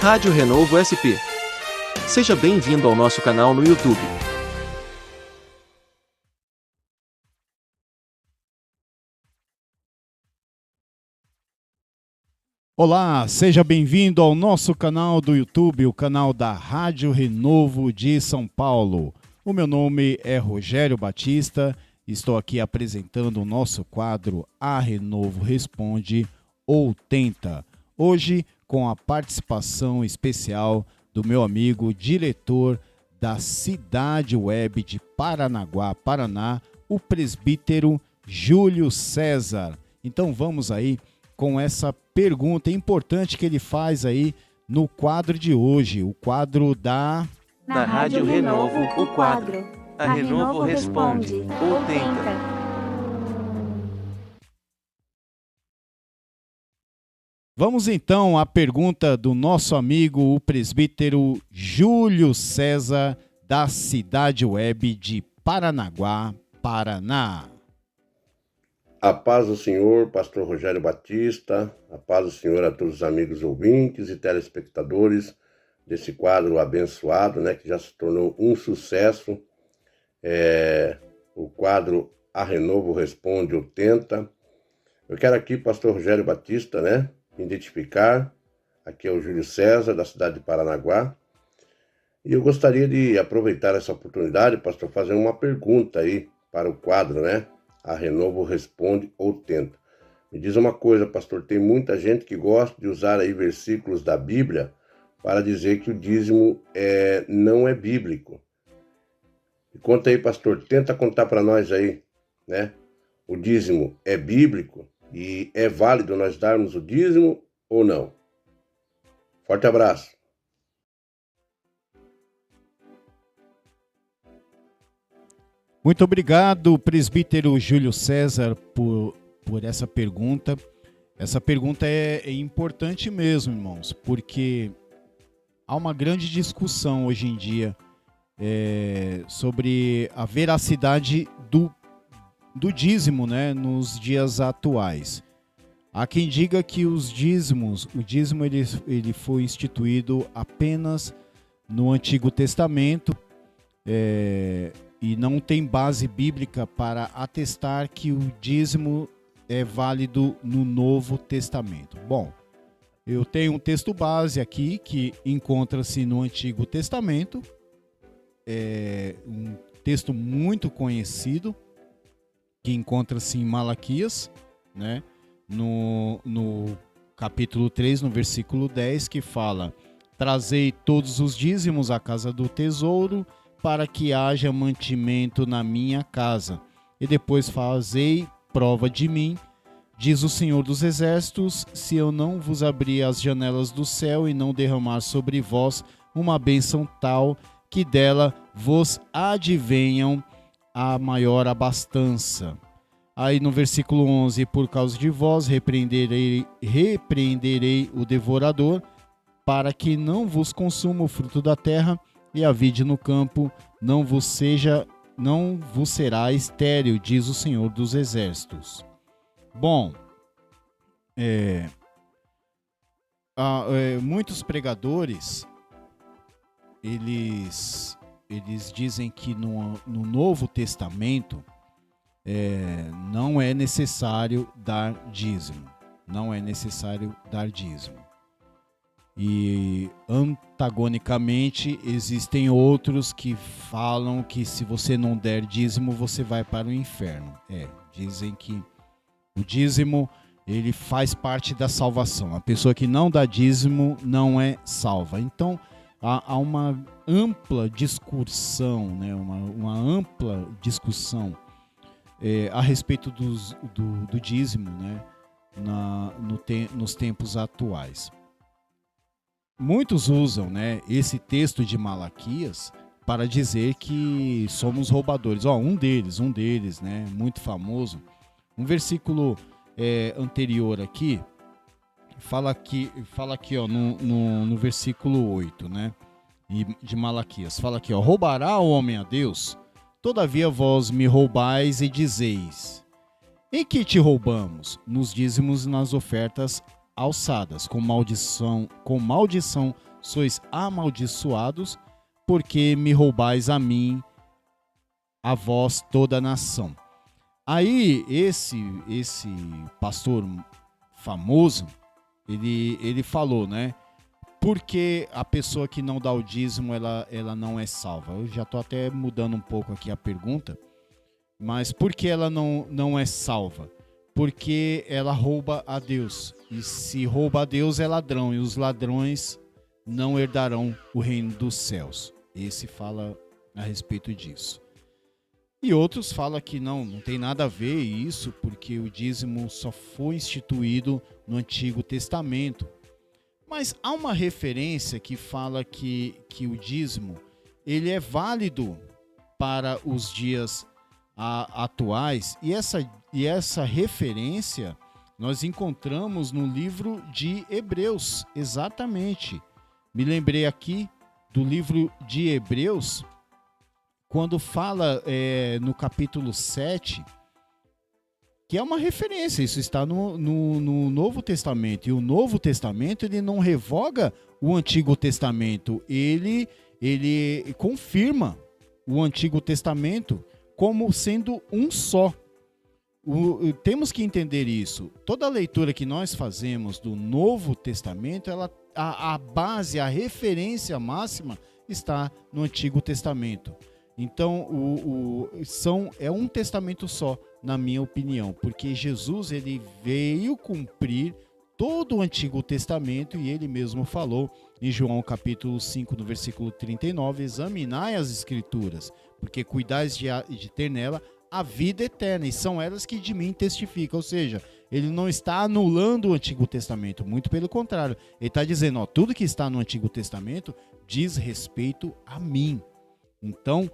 Rádio Renovo SP. Seja bem-vindo ao nosso canal no YouTube. Olá, seja bem-vindo ao nosso canal do YouTube, o canal da Rádio Renovo de São Paulo. O meu nome é Rogério Batista, estou aqui apresentando o nosso quadro A Renovo Responde ou Tenta. Hoje, com a participação especial do meu amigo, diretor da Cidade Web de Paranaguá, Paraná, o presbítero Júlio César. Então vamos aí com essa pergunta importante que ele faz aí no quadro de hoje, o quadro da Rádio Renovo, o quadro A Renovo Responde ou Tenta. Vamos então à pergunta do nosso amigo, o presbítero Júlio César, da Cidade Web de Paranaguá, Paraná. A paz do Senhor, pastor Rogério Batista, a paz do Senhor a todos os amigos ouvintes e telespectadores desse quadro abençoado, que já se tornou um sucesso, o quadro A Renovo Responde ou Tenta. Eu quero aqui, pastor Rogério Batista, me identificar. Aqui é o Júlio César, da cidade de Paranaguá, e eu gostaria de aproveitar essa oportunidade, pastor, fazer uma pergunta aí para o quadro, A Renovo Responde ou Tenta. Me diz uma coisa, pastor, tem muita gente que gosta de usar aí versículos da Bíblia para dizer que o dízimo não é bíblico. E conta aí, pastor, tenta contar para nós aí, o dízimo é bíblico e é válido nós darmos o dízimo ou não? Forte abraço. Muito obrigado, presbítero Júlio César, por essa pergunta. Essa pergunta é importante mesmo, irmãos, porque há uma grande discussão hoje em dia sobre a veracidade do dízimo, nos dias atuais. Há quem diga que o dízimo ele foi instituído apenas no Antigo Testamento, e não tem base bíblica para atestar que o dízimo é válido no Novo Testamento. Bom, eu tenho um texto base aqui que encontra-se no Antigo Testamento, um texto muito conhecido, que encontra-se em Malaquias, no capítulo 3, no versículo 10, que fala: trazei todos os dízimos à casa do tesouro, para que haja mantimento na minha casa, e depois fazei prova de mim, diz o Senhor dos Exércitos, se eu não vos abrir as janelas do céu e não derramar sobre vós uma bênção tal, que dela vos advenham a maior abastança. Aí no versículo 11, por causa de vós repreenderei o devorador, para que não vos consuma o fruto da terra, e a vide no campo não vos será estéril, diz o Senhor dos Exércitos. Bom, muitos pregadores, eles dizem que no Novo Testamento não é necessário dar dízimo. Não é necessário dar dízimo. E antagonicamente existem outros que falam que se você não der dízimo, você vai para o inferno. Dizem que o dízimo ele faz parte da salvação. A pessoa que não dá dízimo não é salva. Então há uma ampla discussão, uma ampla discussão a respeito do dízimo, nos tempos atuais. Muitos usam esse texto de Malaquias para dizer que somos roubadores. Um deles, muito famoso, um versículo anterior aqui, fala aqui no versículo 8, de Malaquias, fala aqui, roubará o homem a Deus? Todavia vós me roubais e dizeis: em que te roubamos? Nos dízimos e nas ofertas alçadas, com maldição sois amaldiçoados, porque me roubais a mim, a vós toda a nação. Aí esse pastor famoso, ele falou, né? Porque a pessoa que não dá o dízimo, ela não é salva. Eu já estou até mudando um pouco aqui a pergunta, mas por que ela não é salva? Porque ela rouba a Deus. E se rouba a Deus é ladrão, e os ladrões não herdarão o reino dos céus. Esse fala a respeito disso. E outros falam que não tem nada a ver isso, porque o dízimo só foi instituído no Antigo Testamento. Mas há uma referência que fala que o dízimo ele é válido para os dias atuais, e essa referência nós encontramos no livro de Hebreus, exatamente. Me lembrei aqui do livro de Hebreus, quando fala no capítulo 7, que é uma referência, isso está no Novo Testamento, e o Novo Testamento ele não revoga o Antigo Testamento, ele confirma o Antigo Testamento como sendo um só. Temos que entender isso. Toda leitura que nós fazemos do Novo Testamento, a base, a referência máxima está no Antigo Testamento. Então, é um testamento só, na minha opinião, porque Jesus ele veio cumprir todo o Antigo Testamento, e ele mesmo falou em João capítulo 5, no versículo 39, examinai as Escrituras, porque cuidais de ter nela a vida eterna, e são elas que de mim testificam. Ou seja, ele não está anulando o Antigo Testamento, muito pelo contrário, ele está dizendo, tudo que está no Antigo Testamento diz respeito a mim. Então,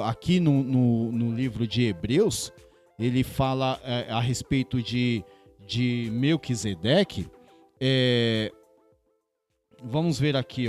aqui no livro de Hebreus, ele fala a respeito de Melquisedeque. Vamos ver aqui,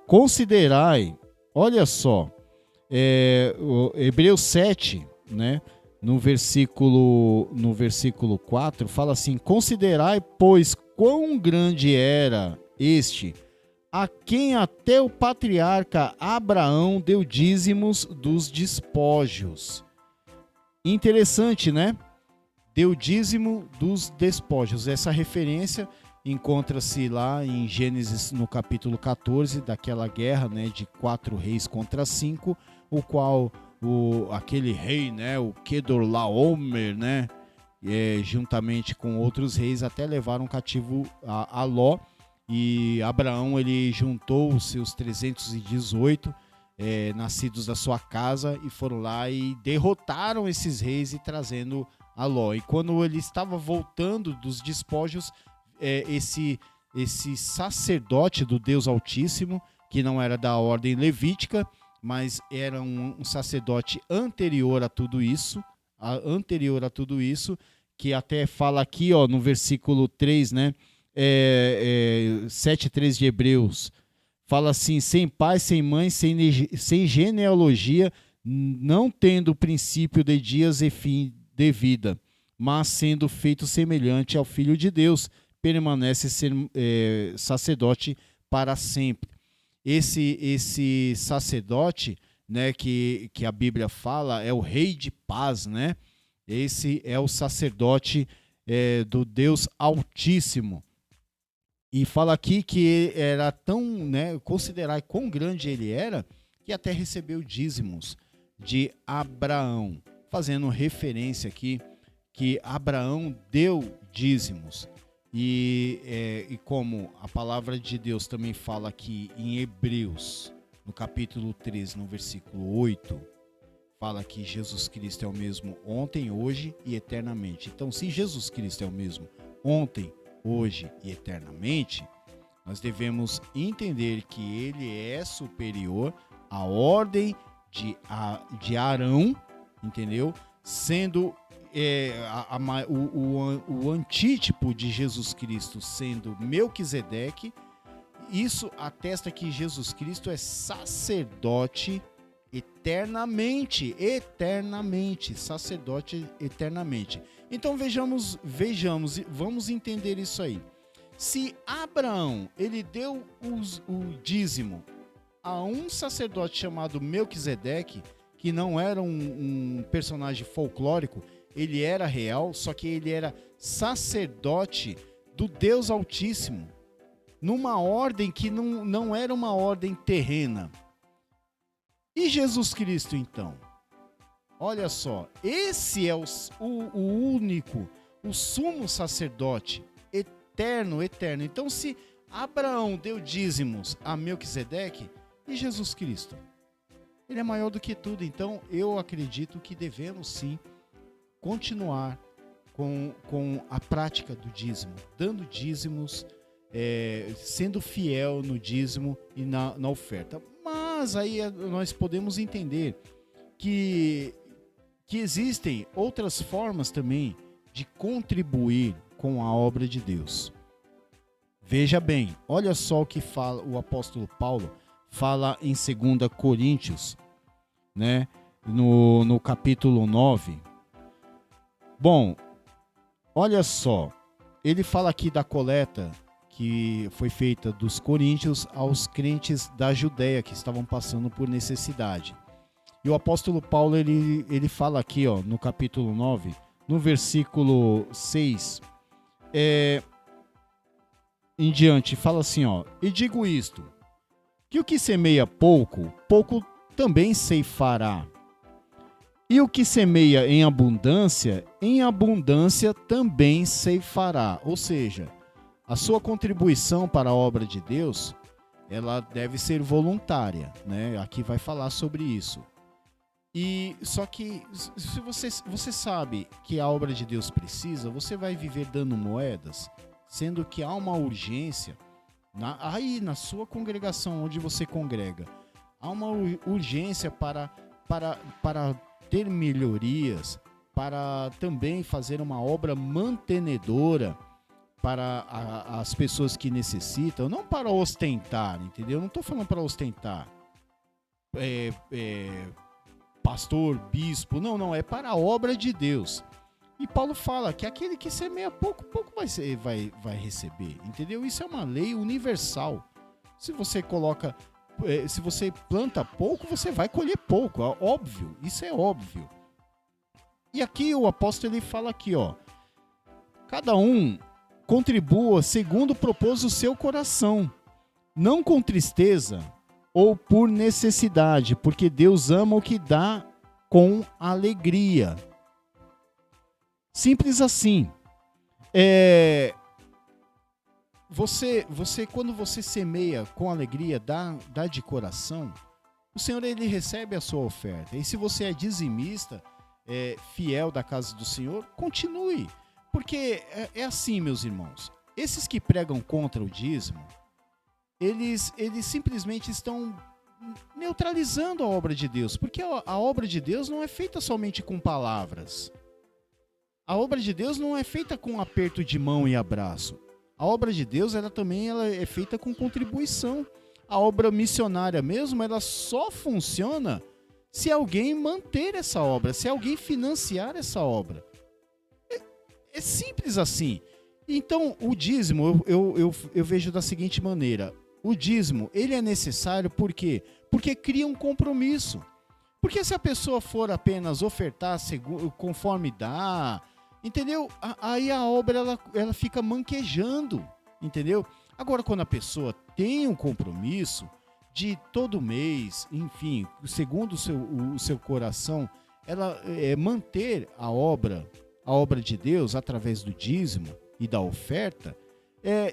considerai, olha só, Hebreus 7, né, no versículo 4, fala assim, considerai, pois, quão grande era este, a quem até o patriarca Abraão deu dízimos dos despojos. Interessante, né? Deu dízimo dos despojos. Essa referência encontra-se lá em Gênesis no capítulo 14, daquela guerra, né, de 4 reis contra 5, o qual aquele rei, né, o Kedorlaomer, né, juntamente com outros reis, até levaram cativo a Ló. E Abraão ele juntou os seus 318 nascidos da sua casa, e foram lá e derrotaram esses reis e trazendo a Ló. E quando ele estava voltando dos despojos, esse sacerdote do Deus Altíssimo, que não era da ordem levítica, mas era um sacerdote anterior a tudo isso, que até fala aqui no versículo 3, né? 7:3 de Hebreus, fala assim, sem pai, sem mãe, sem genealogia, não tendo princípio de dias e fim de vida, mas sendo feito semelhante ao Filho de Deus, permanece ser sacerdote para sempre. Esse sacerdote, né, que a Bíblia fala, é o Rei de Paz, né? Esse é o sacerdote do Deus Altíssimo. E fala aqui que era tão, né, considerar quão grande ele era, que até recebeu dízimos de Abraão, fazendo referência aqui que Abraão deu dízimos. E como a palavra de Deus também fala aqui em Hebreus, no capítulo 13, no versículo 8, fala que Jesus Cristo é o mesmo ontem, hoje e eternamente. Então, se Jesus Cristo é o mesmo ontem, hoje e eternamente, nós devemos entender que ele é superior à ordem de Arão, entendeu? Sendo o antítipo de Jesus Cristo sendo Melquisedeque. Isso atesta que Jesus Cristo é sacerdote eternamente, sacerdote eternamente. Então vejamos, vamos entender isso aí. Se Abraão, ele deu o dízimo a um sacerdote chamado Melquisedeque, que não era um personagem folclórico, ele era real, só que ele era sacerdote do Deus Altíssimo, numa ordem que não era uma ordem terrena. E Jesus Cristo, então? Olha só, esse é o único, o sumo sacerdote, eterno. Então, se Abraão deu dízimos a Melquisedeque, e Jesus Cristo? Ele é maior do que tudo. Então, eu acredito que devemos, sim, continuar com a prática do dízimo, dando dízimos, sendo fiel no dízimo e na oferta. Mas aí nós podemos entender que existem outras formas também de contribuir com a obra de Deus. Veja bem, olha só o que fala o apóstolo Paulo, fala em 2 Coríntios, né, no capítulo 9. Bom, olha só, ele fala aqui da coleta que foi feita dos coríntios aos crentes da Judéia que estavam passando por necessidade. E o apóstolo Paulo, ele fala aqui, ó, no capítulo 9, no versículo 6, em diante, fala assim, ó: e digo isto, que o que semeia pouco, pouco também ceifará. E o que semeia em abundância também ceifará. Ou seja, a sua contribuição para a obra de Deus, ela deve ser voluntária, né? Aqui vai falar sobre isso. E só que se você sabe que a obra de Deus precisa, você vai viver dando moedas, sendo que há uma urgência aí na sua congregação onde você congrega, há uma urgência para ter melhorias, para também fazer uma obra mantenedora para as pessoas que necessitam, não para ostentar, entendeu? Eu não estou falando para ostentar, pastor, bispo, não, é para a obra de Deus. E Paulo fala que aquele que semeia pouco vai receber, entendeu? Isso é uma lei universal. Se você se você planta pouco, você vai colher pouco, é óbvio, isso é óbvio. E aqui o apóstolo ele fala aqui, ó: cada um contribua segundo propôs o seu coração, não com tristeza ou por necessidade, porque Deus ama o que dá com alegria. Simples assim. Quando você semeia com alegria, dá de coração, o Senhor ele recebe a sua oferta. E se você é dizimista, fiel da casa do Senhor, continue. Porque é assim, meus irmãos. Esses que pregam contra o dízimo, eles simplesmente estão neutralizando a obra de Deus. Porque a obra de Deus não é feita somente com palavras. A obra de Deus não é feita com aperto de mão e abraço. A obra de Deus ela é feita com contribuição. A obra missionária mesmo, ela só funciona se alguém manter essa obra, se alguém financiar essa obra. É simples assim. Então, o dízimo, eu vejo da seguinte maneira. O dízimo, ele é necessário por quê? Porque cria um compromisso. Porque se a pessoa for apenas ofertar conforme dá, entendeu? Aí a obra ela fica manquejando, entendeu? Agora, quando a pessoa tem um compromisso de todo mês, enfim, segundo o seu coração, ela manter a obra de Deus através do dízimo e da oferta,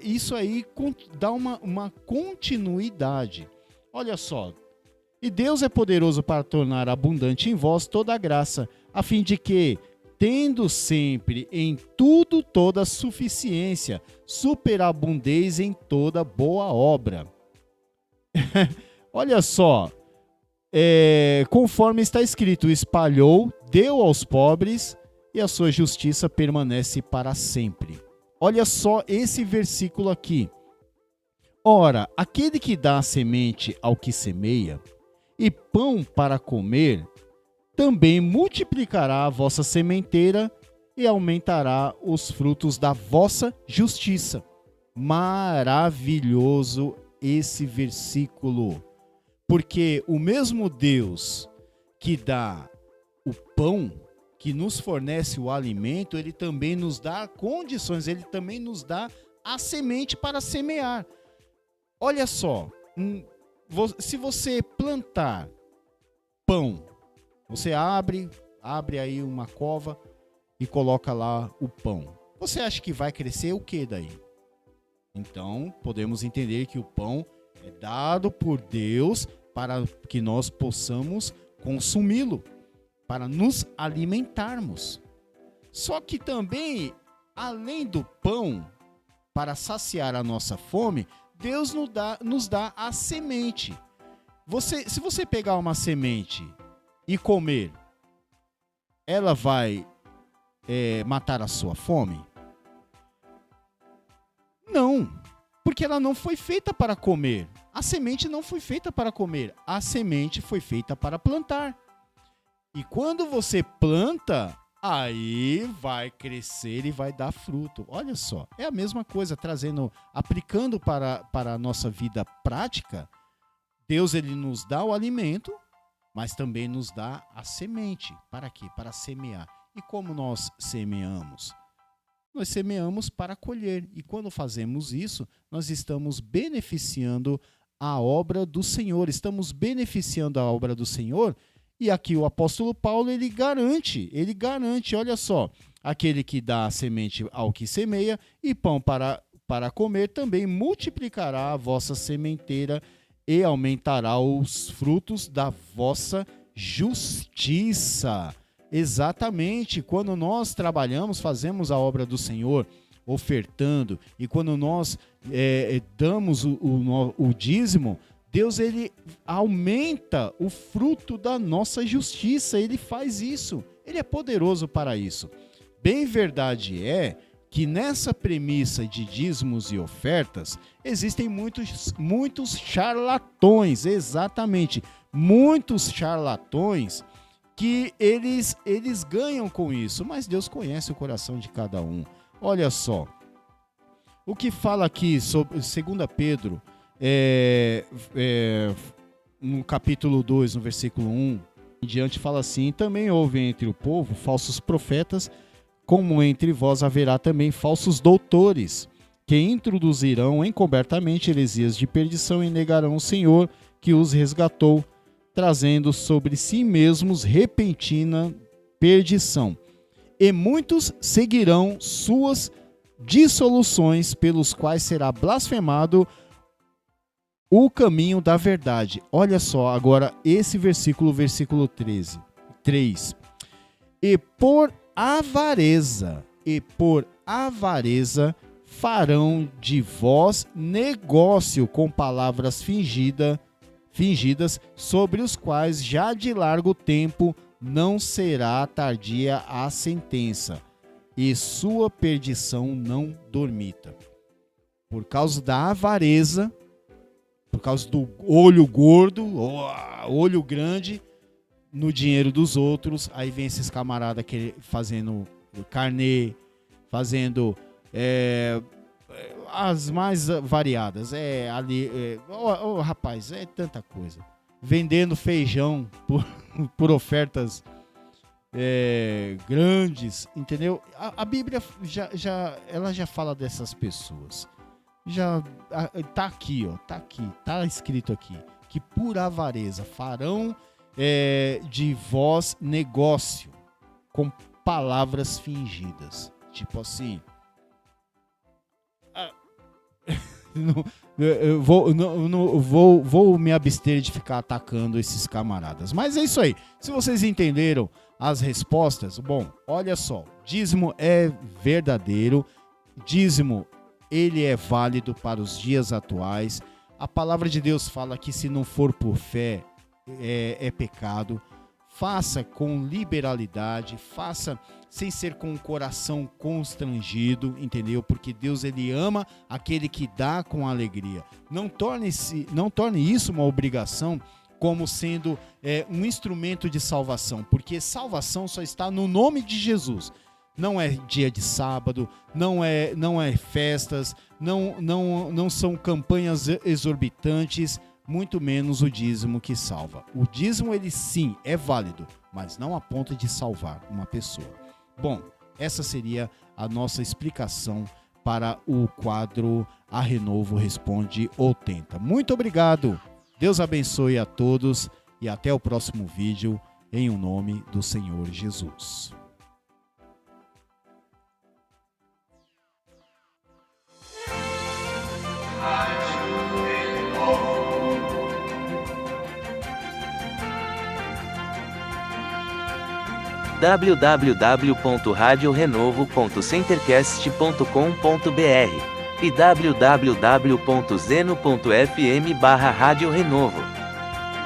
isso aí dá uma continuidade. Olha só, e Deus é poderoso para tornar abundante em vós toda a graça, a fim de que, tendo sempre em tudo toda suficiência, superabundeis em toda boa obra. Olha só, conforme está escrito, espalhou, deu aos pobres, e a sua justiça permanece para sempre. Olha só esse versículo aqui. Ora, aquele que dá a semente ao que semeia, e pão para comer, também multiplicará a vossa sementeira e aumentará os frutos da vossa justiça. Maravilhoso esse versículo, porque o mesmo Deus que dá o pão, que nos fornece o alimento, ele também nos dá condições, ele também nos dá a semente para semear. Olha só, se você plantar pão, você abre aí uma cova e coloca lá o pão. Você acha que vai crescer o que daí? Então, podemos entender que o pão é dado por Deus para que nós possamos consumi-lo, para nos alimentarmos. Só que também, além do pão, para saciar a nossa fome, Deus nos dá a semente. Se você pegar uma semente e comer, ela vai matar a sua fome? Não, porque ela não foi feita para comer. A semente não foi feita para comer. A semente foi feita para plantar. E quando você planta, aí vai crescer e vai dar fruto. Olha só, é a mesma coisa, aplicando para a nossa vida prática. Deus, ele nos dá o alimento, mas também nos dá a semente. Para quê? Para semear. E como nós semeamos? Nós semeamos para colher. E quando fazemos isso, nós estamos beneficiando a obra do Senhor. Estamos beneficiando a obra do Senhor. E aqui o apóstolo Paulo, ele garante, olha só, aquele que dá a semente ao que semeia e pão para comer, também multiplicará a vossa sementeira e aumentará os frutos da vossa justiça. Exatamente, quando nós trabalhamos, fazemos a obra do Senhor, ofertando, e quando nós damos o dízimo, Deus, ele aumenta o fruto da nossa justiça, ele faz isso, ele é poderoso para isso. Bem verdade é que nessa premissa de dízimos e ofertas, existem muitos charlatões, exatamente, muitos charlatões que eles ganham com isso, mas Deus conhece o coração de cada um. Olha só, o que fala aqui sobre 2 Pedro, no capítulo 2, no versículo 1, em diante fala assim: também houve entre o povo falsos profetas, como entre vós haverá também falsos doutores, que introduzirão encobertamente heresias de perdição e negarão o Senhor que os resgatou, trazendo sobre si mesmos repentina perdição. E muitos seguirão suas dissoluções, pelos quais será blasfemado o caminho da verdade. Olha só, agora esse versículo 3. E por avareza farão de vós negócio com palavras fingidas, sobre os quais já de largo tempo não será tardia a sentença, e sua perdição não dormita. Por causa da avareza, por causa do olho gordo, olho grande no dinheiro dos outros, aí vem esses camaradas fazendo carnê, fazendo as mais variadas, rapaz, é tanta coisa, vendendo feijão por ofertas grandes, entendeu? A Bíblia ela já fala dessas pessoas, já tá escrito aqui, que por avareza farão de vós negócio com palavras fingidas, tipo assim. Eu vou me abster de ficar atacando esses camaradas. Mas é isso aí. Se vocês entenderam as respostas, bom, olha só. Dízimo é verdadeiro. Dízimo, ele é válido para os dias atuais. A palavra de Deus fala que se não for por fé, é pecado. Faça com liberalidade, faça sem ser com o coração constrangido, entendeu? Porque Deus, ele ama aquele que dá com alegria. Não torne isso uma obrigação como sendo um instrumento de salvação, porque salvação só está no nome de Jesus. Não é dia de sábado, não é festas, não são campanhas exorbitantes, muito menos o dízimo que salva. O dízimo, ele sim, é válido, mas não a ponto de salvar uma pessoa. Bom, essa seria a nossa explicação para o quadro A Renovo Responde ou Tenta. Muito obrigado, Deus abençoe a todos e até o próximo vídeo, em o nome do Senhor Jesus. www.radiorenovo.centercast.com.br e www.zeno.fm/Rádio Renovo.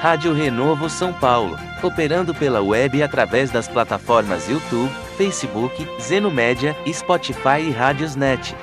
Rádio Renovo São Paulo, operando pela web através das plataformas YouTube, Facebook, Zeno Média, Spotify e Rádiosnet.